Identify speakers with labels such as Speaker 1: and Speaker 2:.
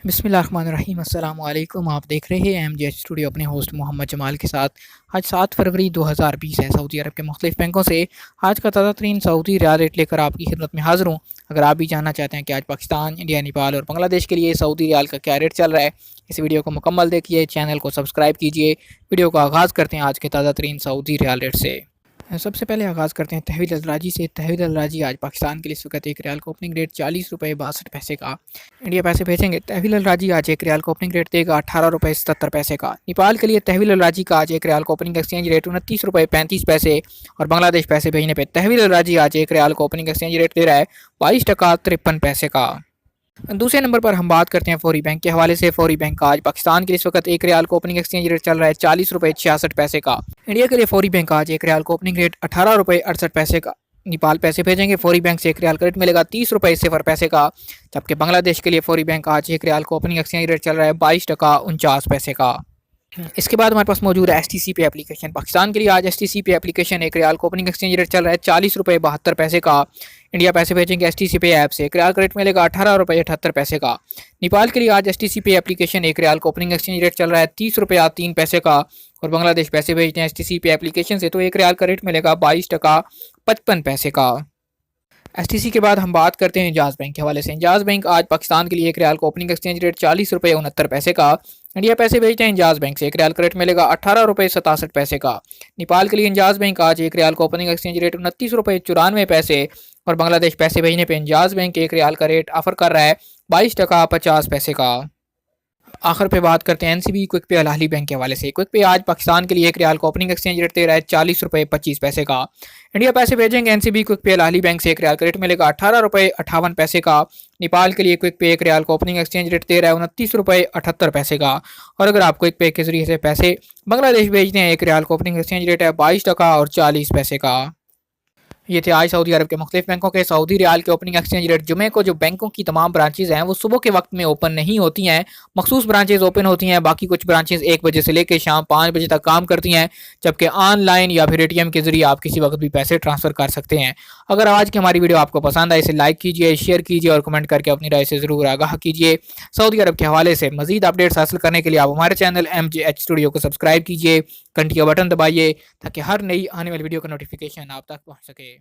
Speaker 1: बिस्मिल्लाहिर्रहमानिर्रहीम अस्सलाम वालेकुम। आप देख रहे हैं MGH स्टूडियो अपने होस्ट मोहम्मद जमाल के साथ। आज 7 फरवरी 2020 है। सऊदी अरब के मुख्तलिफ बैंकों से आज का ताज़ा तरीन सऊदी रियाल रेट लेकर आपकी खिदमत में हाज़िर हूँ। अगर आप भी जानना चाहते हैं कि आज पाकिस्तान, इंडिया, नेपाल और बांग्लादेश के लिए सऊदी रियाल का क्या रेट चल रहा है, इस वीडियो को मुकम्मल देखिए, चैनल को सब्सक्राइब कीजिए। वीडियो का आगाज़ करते हैं आज के ताज़ा तरीन सऊदी रियाल रेट से। सबसे पहले आगाज़ करते हैं तहवील अलराजी से। तहवील अलराजी आज पाकिस्तान के लिए इस वक्त एक रियाल का ओपनिंग रेट 40 रुपये 62 पैसे का इंडिया पैसे भेजेंगे। तहवील अलराजी आज एक रियाल का ओपनिंग रेट देगा 18 रुपये 77 पैसे का। नेपाल के लिए तहवील अलराजी का आज एक रियाल का ओपनिंग एक्सचेंज रेट 29 रुपये 35 पैसे और बांग्लादेश पैसे भेजने पर तहवील अलराजी आज एक रियाल का ओपनिंग एक्सचेंज रेट दे रहा है 22.53 पैसे का। दूसरे नंबर पर हम बात करते हैं फौरी बैंक के हवाले से। फौरी बैंक का आज पाकिस्तान के लिए इस वक्त एक रियाल का ओपनिंग एक्सचेंज रेट चल रहा है 40 रुपये 66 पैसे का। इंडिया के लिए फौरी बैंक का आज एक रियाल का ओपनिंग रेट 18 रुपये 68 पैसे का। नेपाल पैसे भेजेंगे फौरी बैंक से एक रियाल का रेट मिलेगा 30 रुपये 0 पैसे का। जबकि बांग्लादेश के लिए फौरी बैंक आज एक रियाल का ओपनिंग एक्सचेंज रेट चल रहा है 22.49 पैसे का। इसके बाद हमारे पास मौजूद है STC पे एप्लीकेशन। पाकिस्तान के लिए आज STC पे एप्लीकेशन एक रियाल का ओपनिंग एक्सचेंज रेट चल रहा है 40 रुपये 72 पैसे का। इंडिया पैसे भेजेंगे STC पे ऐप से एक रियाल का रेट मिलेगा 18 रुपये 78 पैसे का। नेपाल के लिए आज STC पे एप्लीकेशन एक रियाल का ओपनिंग एक्सचेंज रेट चल रहा है 30 रुपये 3 पैसे का। और बांग्लादेश पैसे भेजते हैं STC पे एप्लीकेशन से तो एक रियाल का रेट मिलेगा 22.55 पैसे का। STC के बाद हम बात करते हैं इंजाज बैंक के हवाले से। इंजाज बैंक आज पाकिस्तान के लिए एक रियाल का ओपनिंग एक्सचेंज रेट 40 रुपये 69 पैसे का। इंडिया पैसे भेजते हैं इंजाज बैंक से एक रियाल का रेट मिलेगा 18 रुपये 67 पैसे का। नेपाल के लिए इंजाज बैंक आज एक रियाल का ओपनिंग एक्सचेंज रेट 29 रुपये 94 पैसे और बांग्लादेश पैसे भेजने पर इंजाज बैंक एक रियाल का रेट ऑफर कर रहा है 22.50 पैसे का। आखिर पे बात करते हैं NCB क्विक पे अल अहली बैंक के हवाले से। क्विक पे आज पाकिस्तान के लिए एक रियाल का ओपनिंग एक्सचेंज रेट दे रहा है 40 रुपये 25 पैसे का। इंडिया पैसे भेजेंगे NCB क्विक पे अल अहली बैंक से एक रियाल का रेट मिलेगा 18 रुपये 58 पैसे का। नेपाल के लिए क्विक पे एक रियाल का ओपनिंग एक्सचेंज रेट दे रहा है 29 रुपये 78 पैसे का। और अगर आप क्विक पे के जरिए से पैसे बांग्लादेश भेजते हैं एक रियाल का ओपनिंग एक्सचेंज रेट है 22.40 पैसे का। ये थे आज सऊदी अरब के मुख्तलिफ बैंकों के सऊदी रियाल के ओपनिंग एक्सचेंज रेट। जुमे को जो बैंकों की तमाम ब्रांचेज हैं वो सुबह के वक्त में ओपन नहीं होती हैं, मखसूस ब्रांचेज ओपन होती हैं। बाकी कुछ ब्रांचेज 1 बजे से लेकर शाम 5 बजे तक काम करती हैं, जबकि ऑनलाइन या फिर ATM के जरिए आप किसी वक्त भी पैसे ट्रांसफर कर सकते हैं। अगर आज की हमारी वीडियो आपको पसंद आए इसे लाइक कीजिए, शेयर कीजिए और कमेंट करके अपनी राय से ज़रूर आगाह कीजिए। सऊदी अरब के हवाले से मजीद अपडेट्स हासिल करने के लिए आप हमारे चैनल MGH स्टूडियो को सब्सक्राइब कीजिए, घंटी का बटन दबाइए ताकि हर नई आने वाली वीडियो का नोटिफिकेशन आप तक पहुँच सके।